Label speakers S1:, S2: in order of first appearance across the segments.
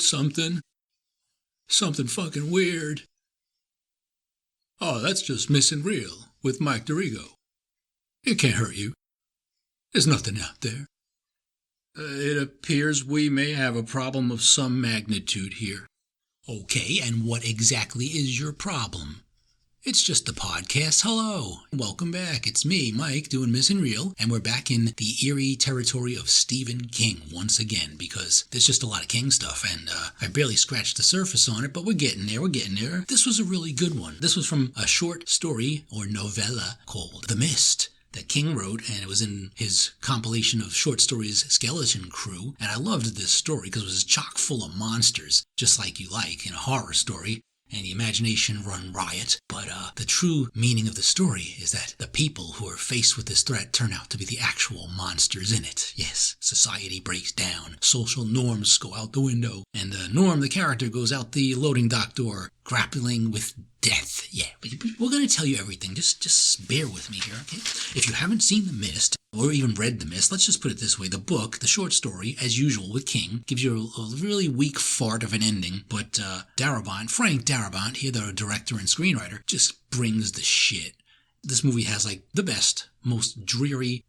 S1: something? Something fucking weird. Oh, that's just Missing Real with Mike Darrigo. It can't hurt you. There's nothing out there. It appears we may have a problem of some magnitude here. Okay, and what exactly is your problem? It's just the podcast. Hello. Welcome back. It's me, Mike, doing Missing Real, and we're back in the eerie territory of Stephen King once again, because there's just a lot of King stuff, and I barely scratched the surface on it, but we're getting there. This was a really good one. This was from a short story, or novella, called The Mist, that King wrote, and it was in his compilation of short stories, Skeleton Crew, and I loved this story because it was chock full of monsters, just like you like in a horror story, and the imagination run riot. But the true meaning of the story is that the people who are faced with this threat turn out to be the actual monsters in it. Yes, society breaks down, social norms go out the window, and Norm, the character, goes out the loading dock door, grappling with death. Yeah, but we're going to tell you everything. Just bear with me here, okay? If you haven't seen The Mist, or even read The Mist, let's just put it this way. The book, the short story, as usual with King, gives you a really weak fart of an ending, but Frank Darabont, here the director and screenwriter, just brings the shit. This movie has like the best, most dreary,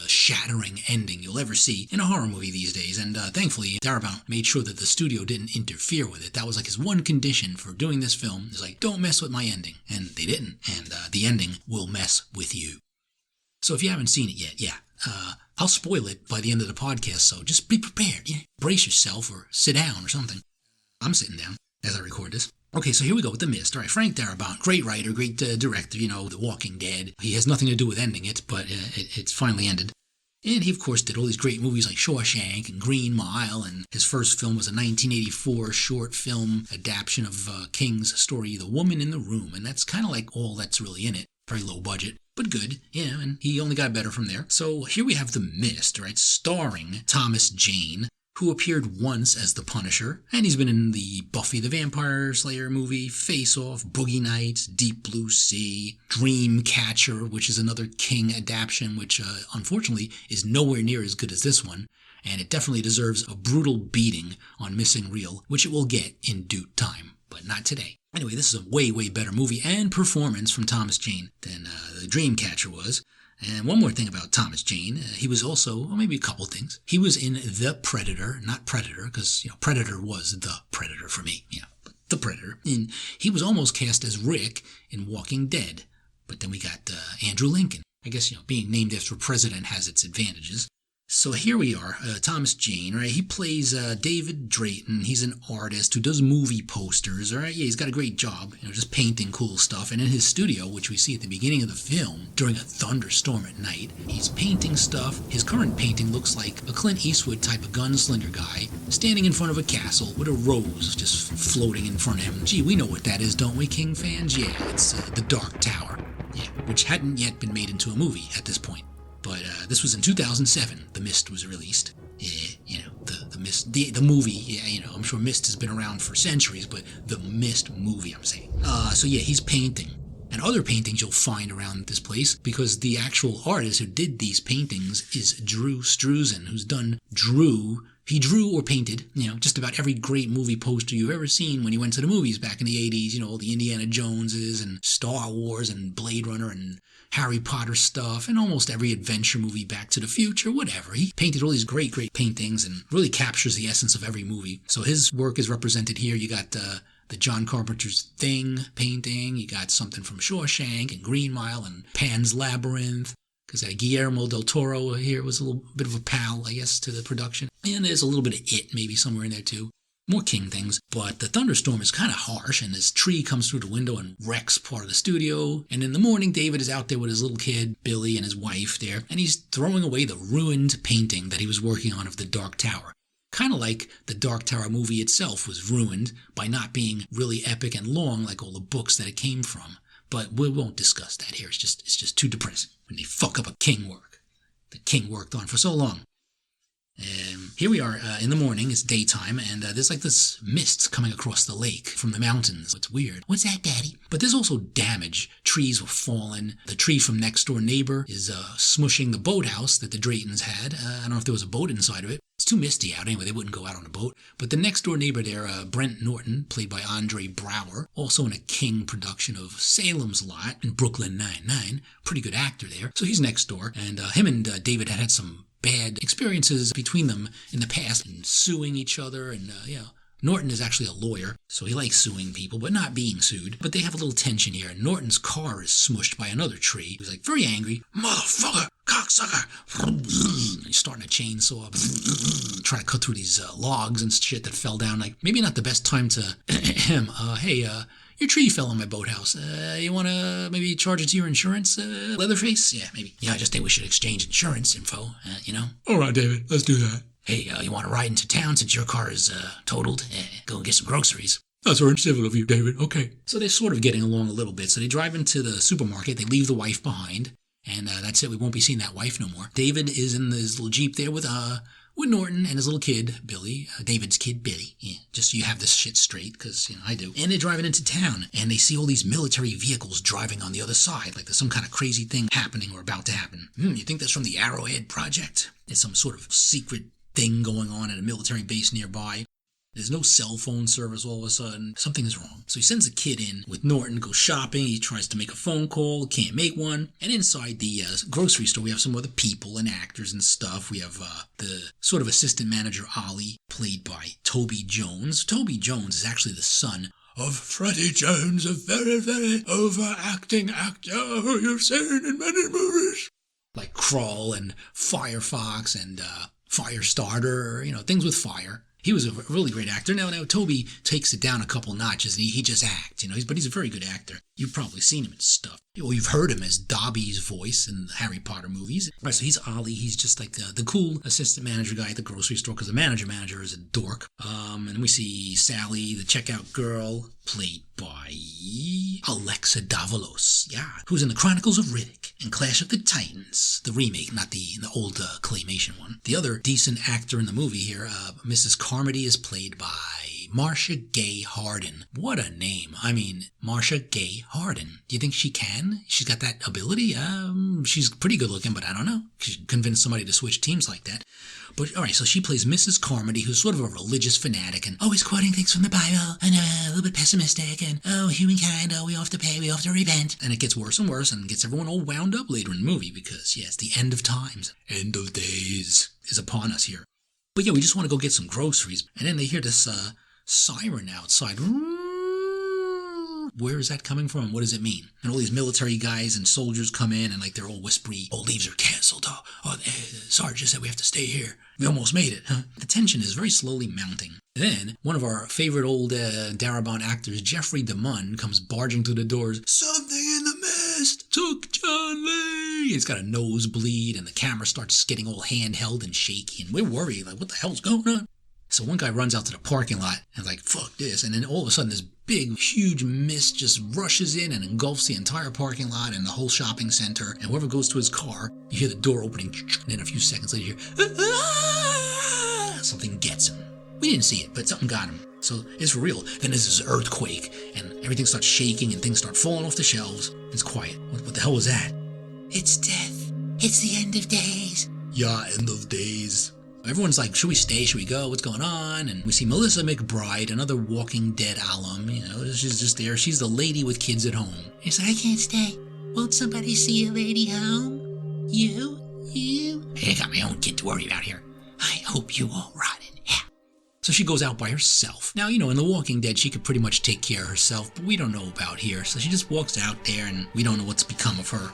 S1: shattering ending you'll ever see in a horror movie these days, and thankfully Darabont made sure that the studio didn't interfere with it. That was like his one condition for doing this film, is like, don't mess with my ending, and they didn't, and the ending will mess with you. So if you haven't seen it yet, I'll spoil it by the end of the podcast, so just be prepared. Yeah, brace yourself or sit down or something. I'm sitting down as I record this. Okay, so here we go with The Mist. All right, Frank Darabont, great writer, great director, The Walking Dead. He has nothing to do with ending it, but it's finally ended. And he, of course, did all these great movies like Shawshank and Green Mile, and his first film was a 1984 short film adaptation of King's story, The Woman in the Room, and that's kind of like all that's really in it. Very low budget, but good, and he only got better from there. So here we have The Mist, right, starring Thomas Jane, who appeared once as the Punisher, and he's been in the Buffy the Vampire Slayer movie, Face Off, Boogie Nights, Deep Blue Sea, Dreamcatcher, which is another King adaptation, which unfortunately is nowhere near as good as this one, and it definitely deserves a brutal beating on Missing Real, which it will get in due time, but not today. Anyway, this is a way, way better movie and performance from Thomas Jane than the Dreamcatcher was. And one more thing about Thomas Jane, he was also, well, maybe a couple things. He was in The Predator, not Predator, because, Predator was The Predator for me, but The Predator. And he was almost cast as Rick in Walking Dead. But then we got Andrew Lincoln. I guess, being named after a president has its advantages. So here we are, Thomas Jane, right? He plays David Drayton. He's an artist who does movie posters, all right? Yeah, he's got a great job, just painting cool stuff. And in his studio, which we see at the beginning of the film, during a thunderstorm at night, he's painting stuff. His current painting looks like a Clint Eastwood type of gunslinger guy standing in front of a castle with a rose just floating in front of him. Gee, we know what that is, don't we, King fans? Yeah, it's The Dark Tower, which hadn't yet been made into a movie at this point. But this was in 2007. The Mist was released. Yeah, the Mist, the movie. Yeah, I'm sure Mist has been around for centuries, but the Mist movie, I'm saying. So yeah, he's painting. And other paintings you'll find around this place, because the actual artist who did these paintings is Drew Struzan, he drew or painted, just about every great movie poster you've ever seen when you went to the movies back in the 80s, all the Indiana Joneses and Star Wars and Blade Runner and Harry Potter stuff, and almost every adventure movie, Back to the Future, whatever. He painted all these great, great paintings and really captures the essence of every movie. So his work is represented here. You got the John Carpenter's Thing painting. You got something from Shawshank and Green Mile and Pan's Labyrinth. Because Guillermo del Toro here was a little bit of a pal, I guess, to the production. And there's a little bit of It maybe somewhere in there too. More King things, but the thunderstorm is kind of harsh, and this tree comes through the window and wrecks part of the studio. And in the morning, David is out there with his little kid, Billy, and his wife there, and he's throwing away the ruined painting that he was working on of the Dark Tower. Kind of like the Dark Tower movie itself was ruined by not being really epic and long like all the books that it came from. But we won't discuss that here. It's just too depressing when they fuck up a King work that King worked on for so long.
S2: Here we are in the morning. It's daytime, and there's like this mist coming across the lake from the mountains. It's weird. What's that, Daddy? But there's also damage. Trees were fallen. The tree from next door neighbor is smushing the boathouse that the Draytons had. I don't know if there was a boat inside of it. It's too misty out anyway. They wouldn't go out on a boat. But the next door neighbor there, Brent Norton, played by Andre Brower, also in a King production of Salem's Lot and Brooklyn Nine-Nine. Pretty good actor there. So he's next door, and him and David had some bad experiences between them in the past, and suing each other, and Norton is actually a lawyer, so he likes suing people, but not being sued. But they have a little tension here. Norton's car is smushed by another tree. He's like very angry. Motherfucker! Cocksucker! And he's starting a chainsaw, trying to cut through these logs and shit that fell down. Like, maybe not the best time to hey, your tree fell on my boathouse. You want to maybe charge it to your insurance, Leatherface? Yeah, maybe. Yeah, I just think we should exchange insurance info,
S1: All right, David, let's do that.
S2: Hey, you want to ride into town since your car is totaled? Go and get some groceries.
S1: That's very civil of you, David. Okay.
S2: So they're sort of getting along a little bit. So they drive into the supermarket. They leave the wife behind. And that's it. We won't be seeing that wife no more. David is in his little Jeep there with Norton and his little kid, Billy. David's kid, Billy. Yeah, just so you have this shit straight, because, I do. And they're driving into town, and they see all these military vehicles driving on the other side, like there's some kind of crazy thing happening or about to happen. You think that's from the Arrowhead Project? There's some sort of secret thing going on at a military base nearby. There's no cell phone service all of a sudden. Something is wrong. So he sends a kid in with Norton, go shopping. He tries to make a phone call, can't make one. And inside the grocery store, we have some other people and actors and stuff. We have the sort of assistant manager, Ollie, played by Toby Jones. Toby Jones is actually the son of Freddie Jones, a very, very overacting actor who you've seen in many movies. Like Krull and Firefox and Firestarter, things with fire. He was a really great actor. Now Toby takes it down a couple notches, and he just acts, but he's a very good actor. You've probably seen him in stuff. Or you've heard him as Dobby's voice in the Harry Potter movies. Right, so he's Ollie. He's just like the cool assistant manager guy at the grocery store, because the manager is a dork. And we see Sally, the checkout girl, played by Alexa Davalos, who's in the Chronicles of Riddick and Clash of the Titans, the remake, not the old claymation one. The other decent actor in the movie here, Mrs. Carmody, is played by Marcia Gay Harden. What a name. Marcia Gay Harden. Do you think she can? She's got that ability? She's pretty good looking, but I don't know. She should convince somebody to switch teams like that. But, all right, so she plays Mrs. Carmody, who's sort of a religious fanatic and always quoting things from the Bible and a little bit pessimistic and, humankind, we have to pay, we have to repent. And it gets worse and worse and gets everyone all wound up later in the movie because, it's the end of times. End of days is upon us here. But, we just want to go get some groceries. And then they hear this siren outside. Where is that coming from? What does it mean? And all these military guys and soldiers come in and they're all whispery. Leaves are canceled. Sergeant said we have to stay here. We almost made it, huh? The tension is very slowly mounting. Then, one of our favorite old Darabont actors, Jeffrey DeMunn, comes barging through the doors. Something in the mist took John Lee. He's got a nosebleed and the camera starts getting all handheld and shaky. And we're worried, what the hell's going on? So one guy runs out to the parking lot and fuck this. And then all of a sudden this big, huge mist just rushes in and engulfs the entire parking lot and the whole shopping center. And whoever goes to his car, you hear the door opening. And then a few seconds later, you hear, something gets him. We didn't see it, but something got him. So it's real. Then there's this earthquake and everything starts shaking and things start falling off the shelves. It's quiet. What the hell was that? It's death. It's the end of days. Yeah, end of days. Everyone's like, should we stay? Should we go? What's going on? And we see Melissa McBride, another Walking Dead alum. She's just there. She's the lady with kids at home. She's like, I can't stay. Won't somebody see a lady home? You? Hey, I got my own kid to worry about here. I hope you won't rot in hell. So she goes out by herself. Now, in The Walking Dead, she could pretty much take care of herself, but we don't know about here. So she just walks out there, and we don't know what's become of her.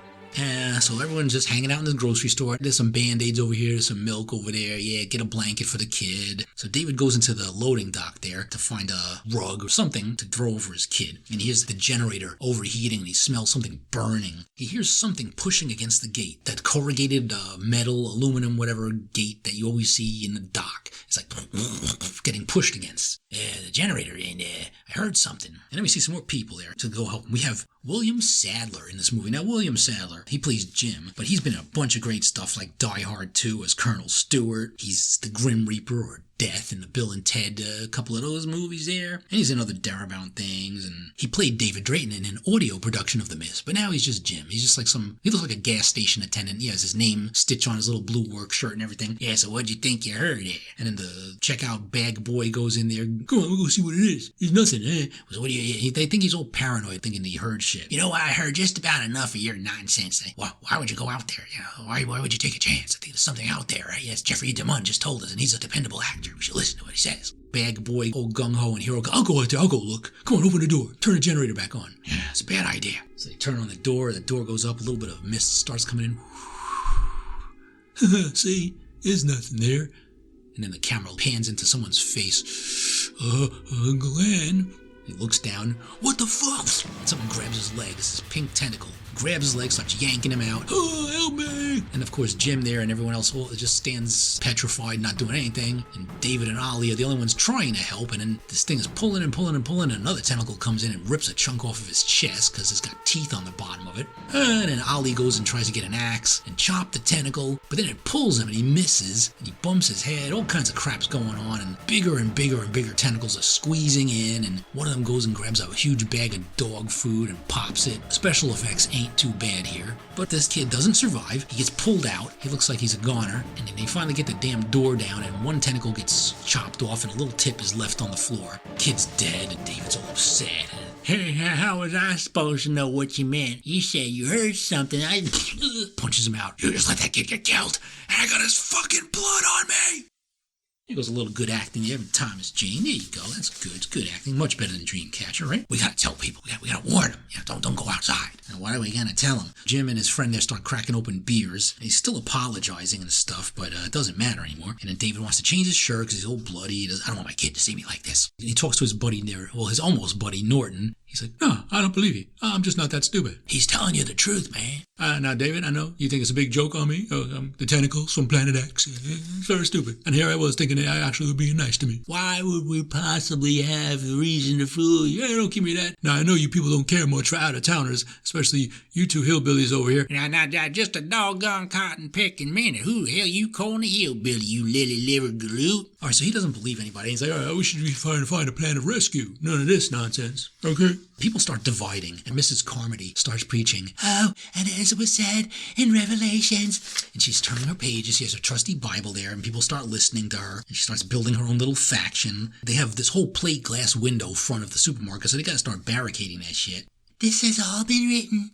S2: So everyone's just hanging out in the grocery store. There's some Band-Aids over here, there's some milk over there. Yeah, get a blanket for the kid. So David goes into the loading dock there to find a rug or something to throw over his kid. And he hears the generator overheating and he smells something burning. He hears something pushing against the gate. That corrugated metal, aluminum, whatever gate that you always see in the dock. It's like getting pushed against. The generator, and I heard something. And then we see some more people there to go help. We have William Sadler in this movie. Now, William Sadler, star. He plays Jim, but he's been in a bunch of great stuff like Die Hard 2 as Colonel Stewart. He's the Grim Reaper or Death in the Bill and Ted, a couple of those movies there. And he's in other Darabont things. And he played David Drayton in an audio production of The Mist. But now he's just Jim. He's just like he looks like a gas station attendant. He has his name stitched on his little blue work shirt and everything. Yeah, so what'd you think you heard there? And then the checkout bag boy goes in there. Come on, we'll go see what it is. There's nothing, eh? So what do you, they think he's all paranoid, thinking that he heard shit. You know, I heard just about enough of your nonsense. Why would you go out there? You know, why would you take a chance? I think there's something out there, right? Yes, Jeffrey DeMunn just told us, and he's a dependable actor. We should listen to what he says. Bag boy, old gung-ho and hero, I'll go out there, I'll go look. Come on, open the door. Turn the generator back on. Yeah, it's a bad idea. So they turn on the door goes up, a little bit of mist starts coming in. See, there's nothing there. And then the camera pans into someone's face. Glenn. He looks down. What the fuck? Someone grabs his leg. This is pink tentacle. Grabs his leg, starts yanking him out. Oh, help me! And of course, Jim there and everyone else just stands petrified, not doing anything. And David and Ollie are the only ones trying to help. And then this thing is pulling and pulling and pulling. And another tentacle comes in and rips a chunk off of his chest because it's got teeth on the bottom of it. And then Ollie goes and tries to get an axe and chop the tentacle. But then it pulls him and he misses. And he bumps his head. All kinds of crap's going on. And bigger and bigger and bigger tentacles are squeezing in. And one of them goes and grabs a huge bag of dog food and pops it. Special effects ain't too bad here, but this kid doesn't survive. He gets pulled out. He looks like he's a goner, and then they finally get the damn door down, and one tentacle gets chopped off, and a little tip is left on the floor. Kid's dead, and David's all upset. Hey, how was I supposed to know what you meant? You said you heard something. I punches him out. You just let that kid get killed, and I got his fucking blood on me. Here goes a little good acting there. Thomas Jane. There you go. That's good. It's good acting. Much better than Dreamcatcher, right? We gotta tell people. We gotta warn them. Don't go outside. And why are we gonna tell them? Jim and his friend there start cracking open beers. And he's still apologizing and stuff, but it doesn't matter anymore. And then David wants to change his shirt because he's all bloody. I don't want my kid to see me like this. And he talks to his buddy there, his almost buddy, Norton. He's like, no, I don't believe you. I'm just not that stupid. He's telling you the truth, man. Now, David, I know you think it's a big joke on me. I'm the tentacles from Planet X. It's very stupid. And here I was thinking that I actually was being nice to me. Why would we possibly have a reason to fool you? Hey, don't give me that. Now, I know you people don't care much for out-of-towners, especially you two hillbillies over here. Now, just a doggone cotton-picking minute. Who the hell you calling a hillbilly, you lily-livered galoot? All right, so he doesn't believe anybody. He's like, all right, we should be trying to find a plan of rescue. None of this nonsense. Okay? People start dividing, and Mrs. Carmody starts preaching. Oh, and as it was said in Revelations. And she's turning her pages. She has her trusty Bible there, and people start listening to her. And she starts building her own little faction. They have this whole plate glass window front of the supermarket, so they gotta start barricading that shit. This has all been written.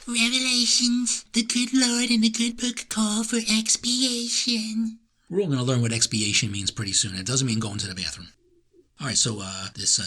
S2: Revelations, the good Lord in the good book call for expiation. We're all gonna learn what expiation means pretty soon. It doesn't mean going to the bathroom. All right, so this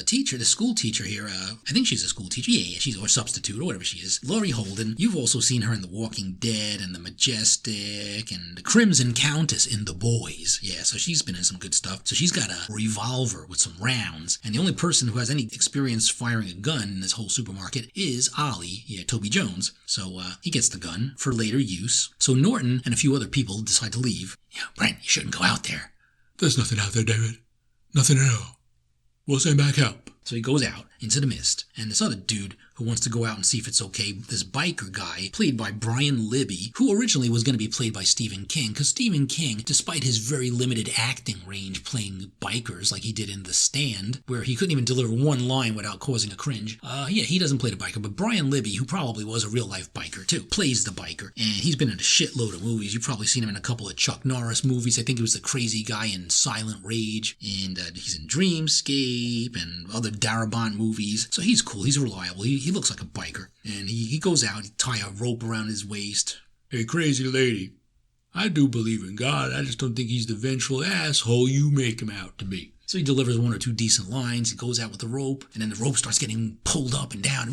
S2: school teacher here, I think she's a school teacher. Yeah, she's or substitute or whatever she is. Laurie Holden. You've also seen her in The Walking Dead and The Majestic and The Crimson Countess in The Boys. Yeah, so she's been in some good stuff. So she's got a revolver with some rounds, and the only person who has any experience firing a gun in this whole supermarket is Ollie, Toby Jones. So he gets the gun for later use. So Norton and a few other people decide to leave. Yeah, Brent, you shouldn't go out there.
S1: There's nothing out there, David. Nothing at all. We'll send back help.
S2: So he goes out into the mist, and this other dude who wants to go out and see if it's okay, this biker guy, played by Brian Libby, who originally was going to be played by Stephen King, because Stephen King, despite his very limited acting range playing bikers like he did in The Stand, where he couldn't even deliver one line without causing a cringe, he doesn't play the biker, but Brian Libby, who probably was a real-life biker too, plays the biker, and he's been in a shitload of movies. You've probably seen him in a couple of Chuck Norris movies. I think he was the crazy guy in Silent Rage, and he's in Dreamscape and other Darabont movies, so he's cool, he's reliable, he looks like a biker. And he goes out, he tie a rope around his waist.
S1: Hey, crazy lady, I do believe in God. I just don't think he's the vengeful asshole you make him out to be.
S2: So he delivers one or two decent lines. He goes out with the rope, and then the rope starts getting pulled up and down,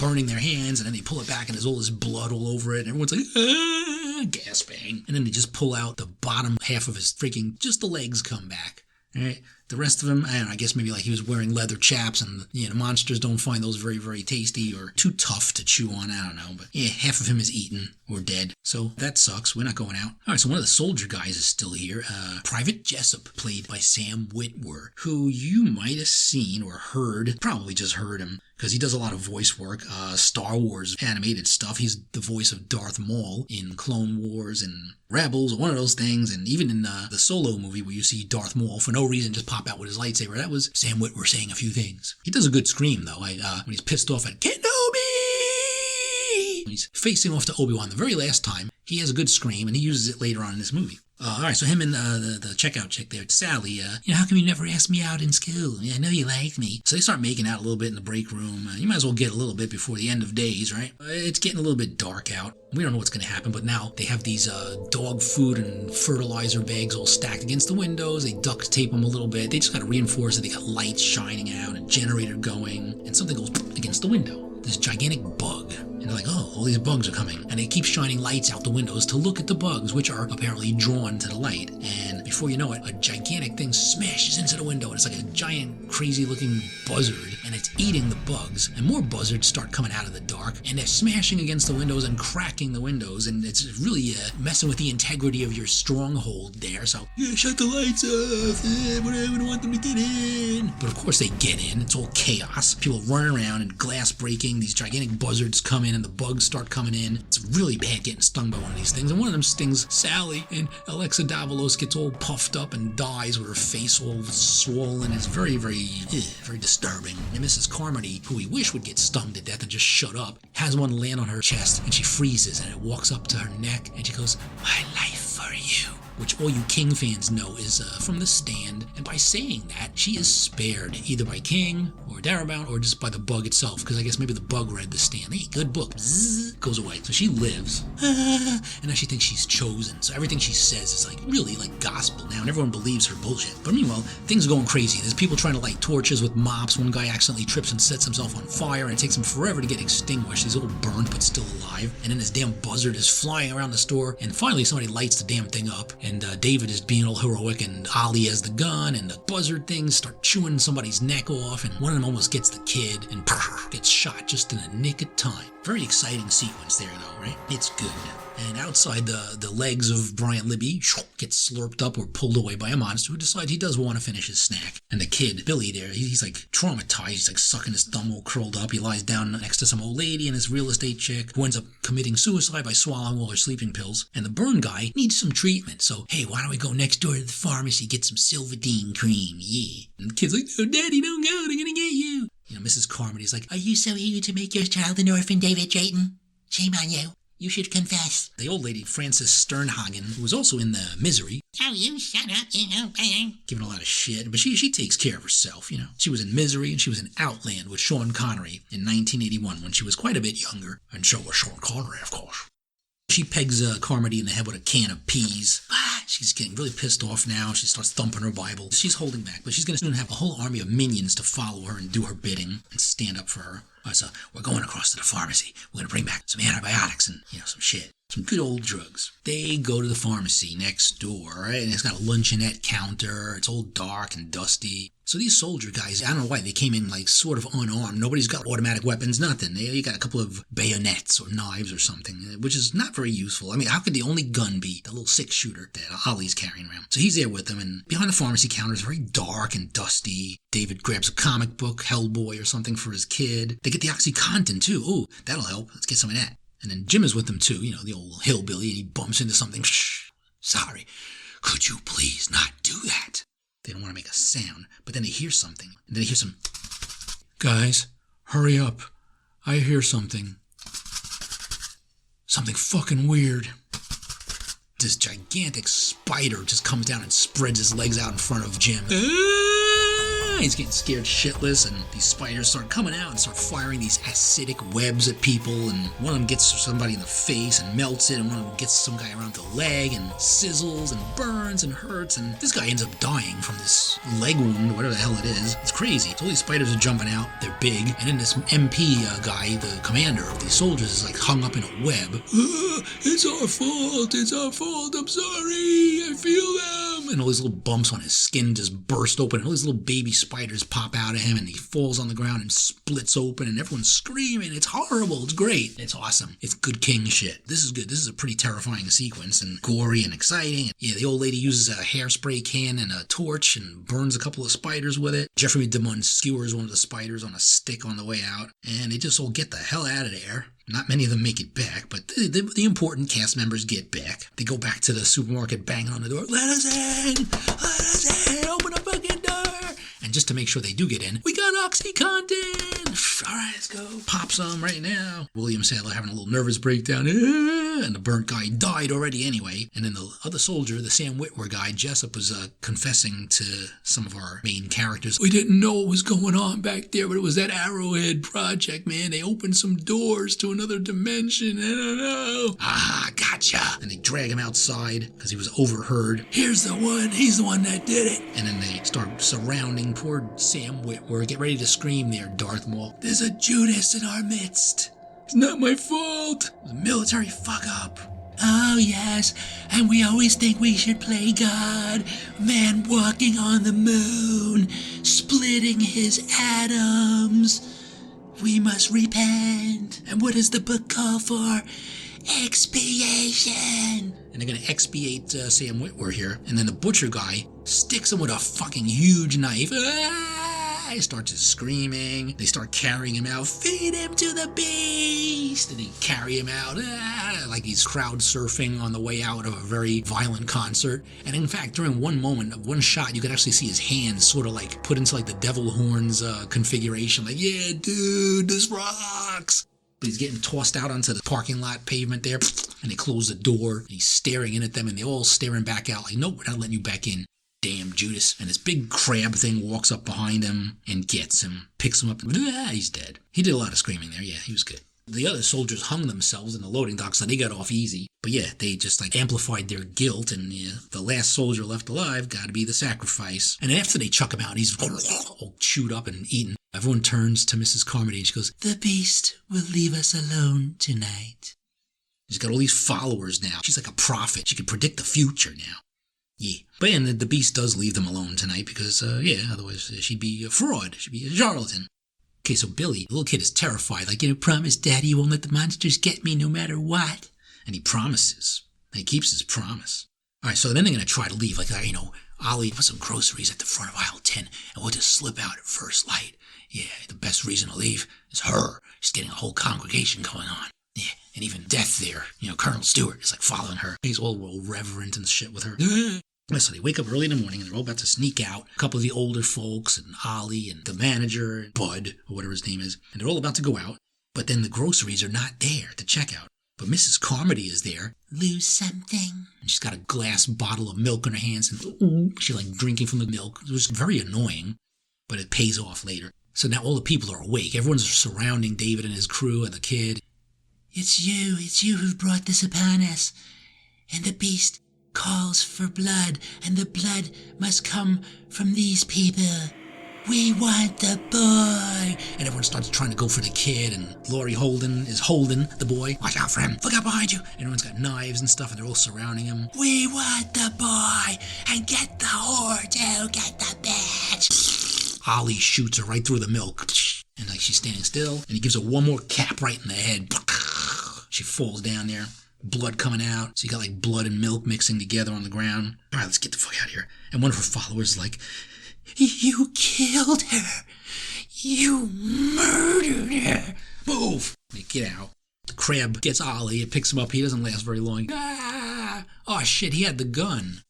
S2: burning their hands, and then they pull it back, and there's all this blood all over it, and everyone's like, gasping. And then they just pull out the bottom half of his just the legs come back. All right. The rest of him, I don't know, I guess maybe like he was wearing leather chaps, and the monsters don't find those very, very tasty or too tough to chew on. I don't know, but yeah, half of him is eaten or dead. So that sucks. We're not going out. All right, so one of the soldier guys is still here. Private Jessup, played by Sam Witwer, who you might have seen or heard, probably just heard him, because he does a lot of voice work, Star Wars animated stuff. He's the voice of Darth Maul in Clone Wars and Rebels, one of those things, and even in the Solo movie where you see Darth Maul for no reason just pop out with his lightsaber. That was Sam Witwer saying a few things. He does a good scream though. When he's pissed off at Kenobi, when he's facing off to Obi-Wan the very last time, he has a good scream, and he uses it later on in this movie. All right, so him and the checkout chick there, Sally, how come you never asked me out in school? I know you like me. So they start making out a little bit in the break room. You might as well get a little bit before the end of days, right? It's getting a little bit dark out. We don't know what's going to happen, but now they have these dog food and fertilizer bags all stacked against the windows. They duct tape them a little bit. They just got to reinforce that they got lights shining out, a generator going, and something goes against the window. This gigantic bug. And they're like, oh, all these bugs are coming. And they keep shining lights out the windows to look at the bugs, which are apparently drawn to the light. And before you know it, a gigantic thing smashes into the window. And it's like a giant, crazy-looking buzzard. And it's eating the bugs. And more buzzards start coming out of the dark. And they're smashing against the windows and cracking the windows. And it's really messing with the integrity of your stronghold there. So, yeah, shut the lights off. I don't want them to get in. But of course they get in. It's all chaos. People running around and glass breaking. These gigantic buzzards come in and the bugs start coming in. It's really bad getting stung by one of these things. And one of them stings Sally, and Alexa Davalos gets all puffed up and dies with her face all swollen. It's very, very disturbing. And Mrs. Carmody, who we wish would get stung to death and just shut up, has one land on her chest and she freezes and it walks up to her neck and she goes, "My life for you." Which all you King fans know is from The Stand, and by saying that, she is spared, either by King, or Darabont, or just by the bug itself, because I guess maybe the bug read The Stand. Hey, good book. Zzz, goes away. So she lives, and now she thinks she's chosen, so everything she says is like really like gospel now, and everyone believes her bullshit. But meanwhile, things are going crazy. There's people trying to light torches with mops. One guy accidentally trips and sets himself on fire, and it takes him forever to get extinguished. He's all burnt, but still alive. And then this damn buzzard is flying around the store, and finally somebody lights the damn thing up, and David is being all heroic, and Ollie has the gun, and the buzzard things start chewing somebody's neck off, and one of them almost gets the kid, and gets shot just in the nick of time. Very exciting sequence there, though, right? It's good. And outside, the legs of Brian Libby get slurped up or pulled away by a monster who decides he does want to finish his snack. And the kid, Billy there, he's like traumatized. He's like sucking his thumb all curled up. He lies down next to some old lady and this real estate chick who ends up committing suicide by swallowing all her sleeping pills. And the burn guy needs some treatment. So, hey, why don't we go next door to the pharmacy, get some Silvadene cream? Yeah. And the kid's like, "Oh, Daddy, don't go. They're going to get you." Mrs. Carmody's like, "Are you so eager to make your child an orphan, David Drayton? Shame on you. You should confess." The old lady, Frances Sternhagen, who was also in the Misery. "Oh, you shut up, giving a lot of shit, but she takes care of herself, She was in Misery, and she was in Outland with Sean Connery in 1981 when she was quite a bit younger. And so was Sean Connery, of course. She pegs Carmody in the head with a can of peas. She's getting really pissed off now. She starts thumping her Bible. She's holding back, but she's going to soon have a whole army of minions to follow her and do her bidding and stand up for her. So we're going across to the pharmacy. We're going to bring back some antibiotics and, some shit. Some good old drugs. They go to the pharmacy next door, right? And it's got a luncheonette counter. It's all dark and dusty. So these soldier guys, I don't know why, they came in like sort of unarmed. Nobody's got automatic weapons, nothing. You got a couple of bayonets or knives or something, which is not very useful. I mean, how could the only gun be the little 6-shooter that Ollie's carrying around? So he's there with them, and behind the pharmacy counter is very dark and dusty. David grabs a comic book, Hellboy or something for his kid. They get the OxyContin too. Ooh, that'll help. Let's get some of that. And then Jim is with them too, the old hillbilly, and he bumps into something. Shh, sorry, could you please not do that? They don't want to make a sound, but then they hear something. And then they hear some...
S1: "Guys, hurry up. I hear something. Something fucking weird."
S2: This gigantic spider just comes down and spreads his legs out in front of Jim. He's getting scared shitless, and these spiders start coming out and start firing these acidic webs at people, and one of them gets somebody in the face and melts it, and one of them gets some guy around the leg and sizzles and burns and hurts, and this guy ends up dying from this leg wound, whatever the hell it is. It's crazy. So all these spiders are jumping out. They're big, and then this MP guy, the commander of these soldiers, is like hung up in a web.
S1: It's our fault. I'm sorry. I feel them.
S2: and all these little bumps on his skin just burst open. All these little baby spiders pop out of him, and he falls on the ground and splits open, and everyone's screaming. It's horrible. It's great. It's awesome. It's good King shit. This is good. This is a pretty terrifying sequence, and gory and exciting. Yeah, the old lady uses a hairspray can and a torch and burns a couple of spiders with it. Jeffrey DeMunn skewers one of the spiders on a stick on the way out, and they just all get the hell out of there. Not many of them make it back, but the important cast members get back. They go back to the supermarket banging on the door. Let us in! Let us in! Open the fucking door! And just to make sure they do get in, we got OxyContin! All right, let's go. Pop some right now. William Sadler having a little nervous breakdown. And the burnt guy died already anyway. And then the other soldier, the Sam Witwer guy, Jessup, was confessing to some of our main characters. We didn't know what was going on back there, but it was that Arrowhead project, man. They opened some doors to another dimension. I don't know. Ah, gotcha. And they drag him outside because he was overheard. Here's the one. He's the one that did it. And then they start surrounding poor Sam Witwer. Get ready to scream there, Darth Maul. There's a Judas in our midst. It's not my fault. It was a military fuck-up. Oh, yes, and we always think we should play God. Man walking on the moon, splitting his atoms. We must repent. And what does the book call for? Expiation. And they're going to expiate Sam Witwer here. And then the butcher guy sticks him with a fucking huge knife. He starts screaming. They start carrying him out. Feed him to the beast! And they carry him out like he's crowd surfing on the way out of a very violent concert. And in fact, during one moment, one shot, you could actually see his hands sort of like put into like the devil horns configuration. Like, yeah, dude, this rocks. But he's getting tossed out onto the parking lot pavement there. And they close the door. And he's staring in at them. And they're all staring back out like, nope, we're not letting you back in. Damn Judas. And this big crab thing walks up behind him and gets him, picks him up, and he's dead. He did a lot of screaming there. Yeah, he was good. The other soldiers hung themselves in the loading dock, so they got off easy. But yeah, they just like amplified their guilt, and the last soldier left alive got to be the sacrifice. And after they chuck him out, he's all chewed up and eaten. Everyone turns to Mrs. Carmody and she goes, "The beast will leave us alone tonight." She's got all these followers now. She's like a prophet. She can predict the future now. Yeah. But and the beast does leave them alone tonight because, otherwise she'd be a fraud. She'd be a charlatan. Okay, so Billy, the little kid, is terrified. Like, promise, Daddy, you won't let the monsters get me no matter what. And he promises. And he keeps his promise. All right, so then they're going to try to leave. Like, Ollie, put some groceries at the front of aisle 10, and we'll just slip out at first light. Yeah, the best reason to leave is her. She's getting a whole congregation going on. Yeah, and even Death there, Colonel Stewart is like following her. He's all reverent and shit with her. So they wake up early in the morning and they're all about to sneak out. A couple of the older folks and Ollie and the manager, Bud, or whatever his name is. And they're all about to go out. But then the groceries are not there to check out. But Mrs. Carmody is there. Lose something. And she's got a glass bottle of milk in her hands. And she's like drinking from the milk. It was very annoying, but it pays off later. So now all the people are awake. Everyone's surrounding David and his crew and the kid. It's you who've brought this upon us. And the beast calls for blood, and the blood must come from these people. We want the boy. And everyone starts trying to go for the kid, and Laurie Holden is holding the boy. Watch out for him. Look out behind you. And everyone's got knives and stuff, and they're all surrounding him. We want the boy, and get the whore too. Get the bitch. Ollie shoots her right through the milk. And like she's standing still, and he gives her one more cap right in the head. She falls down there. Blood coming out. So you got like blood and milk mixing together on the ground. All right, let's get the fuck out of here. And one of her followers is like, "You killed her. You murdered her. Move." They get out. The crab gets Ollie. It picks him up. He doesn't last very long. Ah! Oh shit, he had the gun.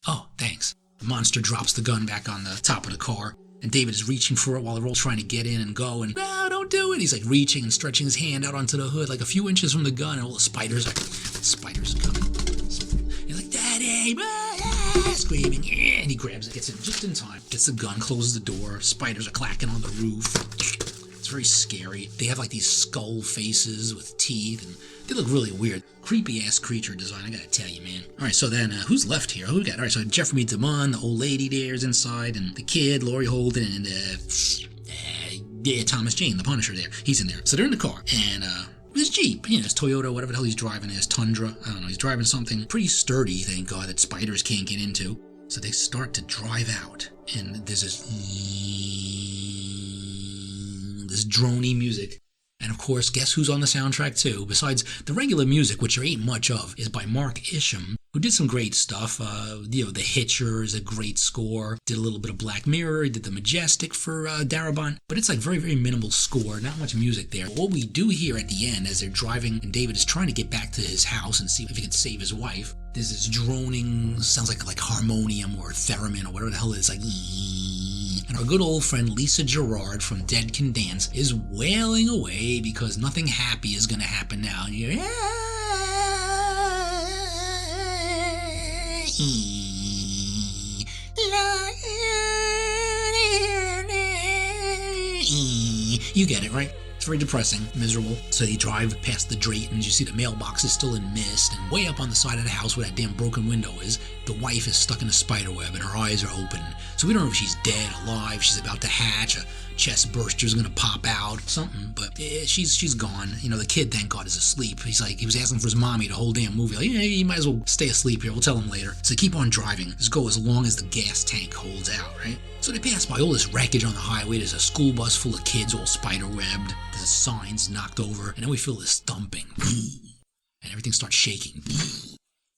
S2: Oh, thanks. The monster drops the gun back on the top of the car. And David is reaching for it while they're all trying to get in and go. And, no, don't do it. He's like reaching and stretching his hand out onto the hood like a few inches from the gun. And all the spiders are coming. He's like, "Daddy!" Screaming. And he grabs it, gets it just in time. Gets the gun, closes the door. Spiders are clacking on the roof. It's very scary. They have like these skull faces with teeth. And they look really weird. Creepy ass creature design, I gotta tell you, man. Alright, so then, who's left here? Who we got? Alright, so Jeffrey DeMunn, the old lady there is inside, and the kid, Laurie Holden, and Thomas Jane, the Punisher there. He's in there. So they're in the car, and his Jeep, his Toyota, whatever the hell he's driving, his Tundra. I don't know, he's driving something pretty sturdy, thank God, that spiders can't get into. So they start to drive out, and there's this droney music. And of course, guess who's on the soundtrack too? Besides the regular music, which there ain't much of, is by Mark Isham, who did some great stuff. The Hitcher is a great score. Did a little bit of Black Mirror. He did the Majestic for Darabont. But it's like very, very minimal score. Not much music there. But what we do hear at the end, as they're driving, and David is trying to get back to his house and see if he can save his wife, there's this droning, sounds like harmonium or theremin or whatever the hell it is, like. And our good old friend Lisa Gerrard from Dead Can Dance is wailing away because nothing happy is going to happen now. And you're, you get it, right? It's very depressing, miserable. So you drive past the Draytons, you see the mailbox is still in mist, and way up on the side of the house where that damn broken window is, the wife is stuck in a spider web and her eyes are open. So we don't know if she's dead, alive, she's about to hatch, a chest burster's gonna pop out, something, but she's gone. The kid, thank God, is asleep. He was asking for his mommy the whole damn movie. Like, yeah, you might as well stay asleep here, we'll tell him later. So keep on driving. Just go as long as the gas tank holds out, right? So they pass by all this wreckage on the highway. There's a school bus full of kids all spider-webbed. There's signs knocked over. And then we feel this thumping. And everything starts shaking.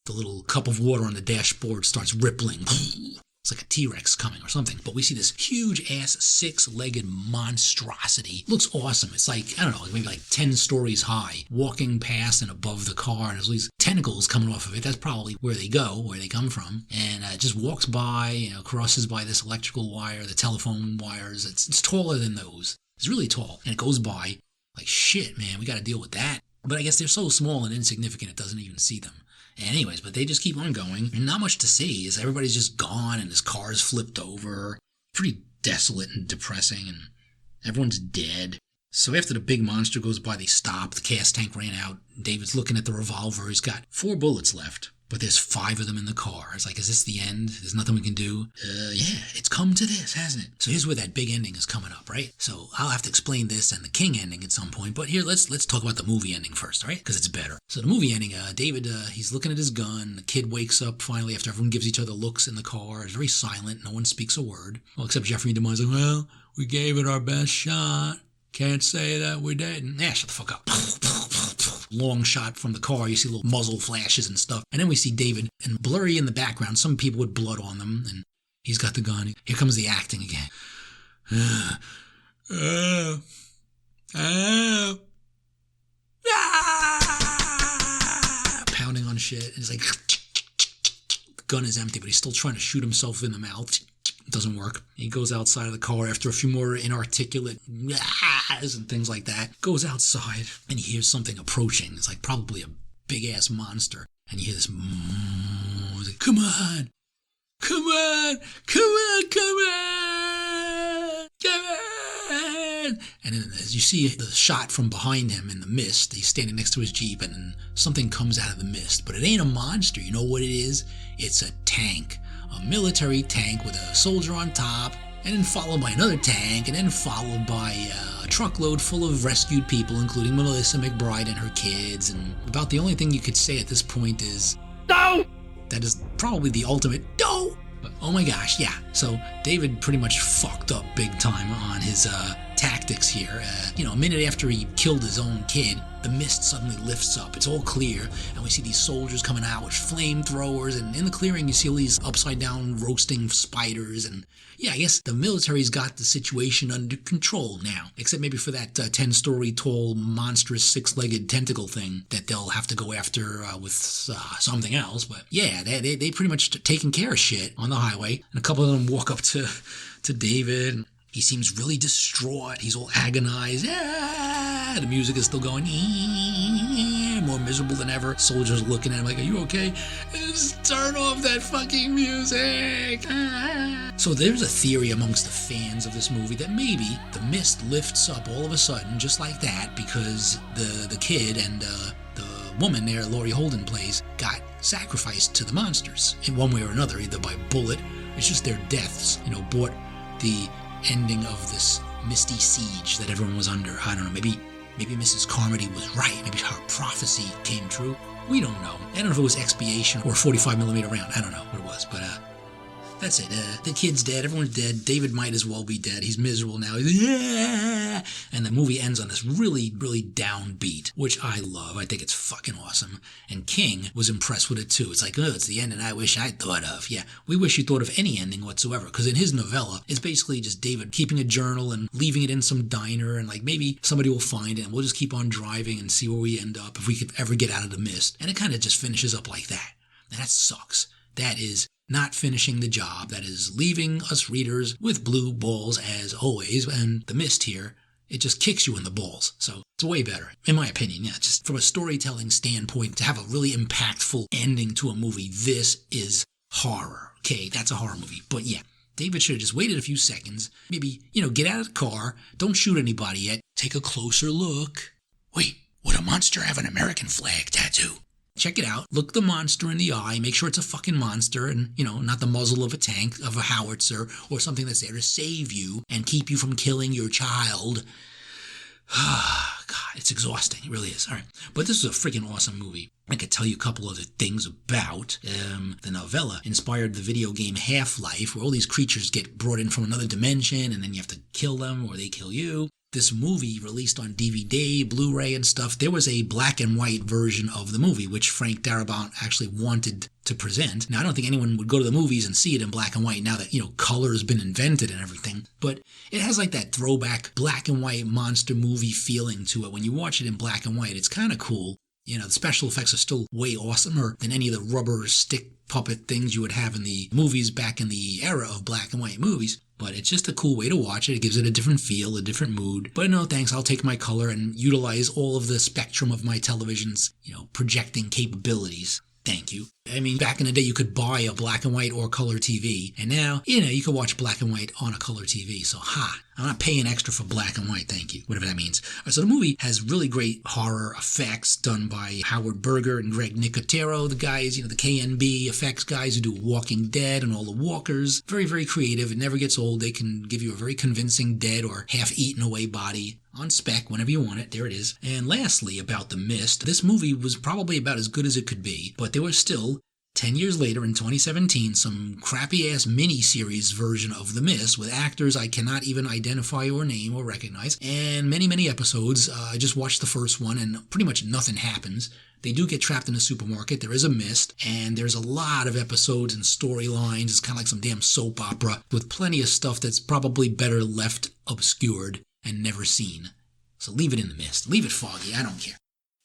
S2: The little cup of water on the dashboard starts rippling. It's like a T-Rex coming or something. But we see this huge-ass six-legged monstrosity. Looks awesome. It's like, I don't know, maybe like 10 stories high, walking past and above the car, and there's all these tentacles coming off of it. That's probably where they come from. And it just walks by, crosses by this electrical wire, the telephone wires. It's taller than those. It's really tall. And it goes by like, shit, man, we got to deal with that. But I guess they're so small and insignificant it doesn't even see them. Anyways, but they just keep on going. And not much to see, is everybody's just gone and his car's flipped over. Pretty desolate and depressing, and everyone's dead. So after the big monster goes by, they stop. The gas tank ran out. David's looking at the revolver. He's got 4 bullets left, but there's 5 of them in the car. It's like, is this the end? There's nothing we can do? Yeah, it's come to this, hasn't it? So here's where that big ending is coming up, right? So I'll have to explain this and the King ending at some point, but here, let's talk about the movie ending first, right? Because it's better. So the movie ending, David, he's looking at his gun. The kid wakes up finally after everyone gives each other looks in the car. It's very silent. No one speaks a word. Well, except Jeffrey DeMont's like, well, we gave it our best shot. Can't say that we didn't. Shut the fuck up. Long shot from the car. You see little muzzle flashes and stuff. And then we see David, and blurry in the background, some people with blood on them, and he's got the gun. Here comes the acting again. Pounding on shit. And it's like, the gun is empty, but he's still trying to shoot himself in the mouth. It doesn't work. He goes outside of the car after a few more inarticulate and things like that. Goes outside and he hears something approaching. It's like probably a big-ass monster. And you hear this, like, come on, come on, come on, come on, come on. And then as you see the shot from behind him in the mist, he's standing next to his Jeep, and then something comes out of the mist. But it ain't a monster. You know what it is? It's a tank. A military tank with a soldier on top, and then followed by another tank, and then followed by a truckload full of rescued people, including Melissa McBride and her kids. And about the only thing you could say at this point is, no! That is probably the ultimate no! But oh my gosh, yeah. So David pretty much fucked up big time on his tactics here. A minute after he killed his own kid, the mist suddenly lifts up. It's all clear, and we see these soldiers coming out with flamethrowers, and in the clearing you see all these upside down roasting spiders. And yeah, I guess the military's got the situation under control now, except maybe for that 10-story tall monstrous 6-legged tentacle thing that they'll have to go after with something else. But yeah, they pretty much taking care of shit on the highway, and a couple of them walk up to David, and he seems really distraught. He's all agonized. Yeah, the music is still going. More miserable than ever. Soldiers looking at him like, are you okay? Just turn off that fucking music. So there's a theory amongst the fans of this movie that maybe the mist lifts up all of a sudden just like that because the kid and the woman there, Laurie Holden plays, got sacrificed to the monsters in one way or another, either by bullet. It's just their deaths, brought the ending of this misty siege that everyone was under. I don't know, maybe Maybe Mrs. Carmody was right. Maybe her prophecy came true. We don't know. I don't know if it was expiation or 45mm round. I don't know what it was, but that's it. The kid's dead. Everyone's dead. David might as well be dead. He's miserable now. Yeah! And the movie ends on this really, really downbeat, which I love. I think it's fucking awesome. And King was impressed with it too. It's like, oh, it's the ending I wish I'd thought of. Yeah, we wish you thought of any ending whatsoever. Because in his novella, it's basically just David keeping a journal and leaving it in some diner. And like maybe somebody will find it and we'll just keep on driving and see where we end up if we could ever get out of the mist. And it kind of just finishes up like that. And that sucks. That is not finishing the job. That is leaving us readers with blue balls as always. And the mist here, it just kicks you in the balls. So it's way better, in my opinion. Yeah, just from a storytelling standpoint, to have a really impactful ending to a movie, this is horror. Okay, that's a horror movie. But yeah, David should have just waited a few seconds. Maybe, get out of the car. Don't shoot anybody yet. Take a closer look. Wait, would a monster have an American flag tattoo? Check it out. Look the monster in the eye. Make sure it's a fucking monster and, not the muzzle of a tank, of a howitzer, or something that's there to save you and keep you from killing your child. God, it's exhausting. It really is. All right. But this is a freaking awesome movie. I could tell you a couple other things about. The novella inspired the video game Half-Life, where all these creatures get brought in from another dimension and then you have to kill them or they kill you. This movie released on DVD, Blu-ray and stuff, there was a black and white version of the movie, which Frank Darabont actually wanted to present. Now, I don't think anyone would go to the movies and see it in black and white now that, color has been invented and everything. But it has like that throwback black and white monster movie feeling to it. When you watch it in black and white, it's kind of cool. The special effects are still way awesomer than any of the rubber stick puppet things you would have in the movies back in the era of black and white movies. But it's just a cool way to watch it. It gives it a different feel, a different mood. But no thanks, I'll take my color and utilize all of the spectrum of my television's, projecting capabilities. Thank you. I mean, back in the day, you could buy a black and white or color TV. And now, you can watch black and white on a color TV. So, I'm not paying extra for black and white, thank you, whatever that means. So the movie has really great horror effects done by Howard Berger and Greg Nicotero, the guys, the KNB effects guys who do Walking Dead and all the walkers. Very, very creative. It never gets old. They can give you a very convincing dead or half-eaten away body on spec whenever you want it. There it is. And lastly, about The Mist, this movie was probably about as good as it could be, but there was still 10 years later, in 2017, some crappy-ass mini-series version of The Mist with actors I cannot even identify or name or recognize, and many, many episodes. I just watched the first one, and pretty much nothing happens. They do get trapped in a supermarket. There is a mist, and there's a lot of episodes and storylines. It's kind of like some damn soap opera with plenty of stuff that's probably better left obscured and never seen. So leave it in the mist. Leave it foggy. I don't care.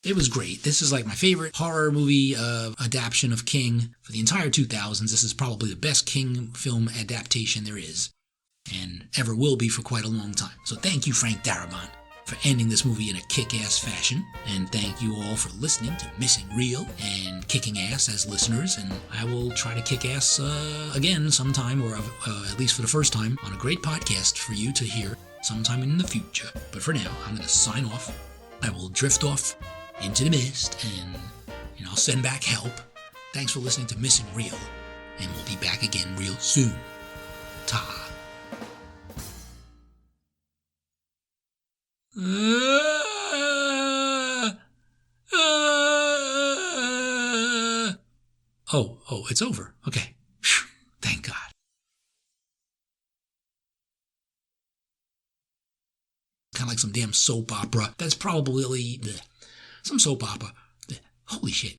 S2: It was great. This is like my favorite horror movie adaptation of King for the entire 2000s. This is probably the best King film adaptation there is and ever will be for quite a long time. So thank you, Frank Darabont, for ending this movie in a kick-ass fashion. And thank you all for listening to Missing Real and kicking ass as listeners. And I will try to kick ass again sometime, or at least for the first time, on a great podcast for you to hear sometime in the future. But for now, I'm going to sign off. I will drift off into the mist, and I'll send back help. Thanks for listening to Missing Real, and we'll be back again real soon. Ta. Oh, it's over. Okay. Whew. Thank God. Kind of like some damn soap opera. That's probably some soap opera. Holy shit.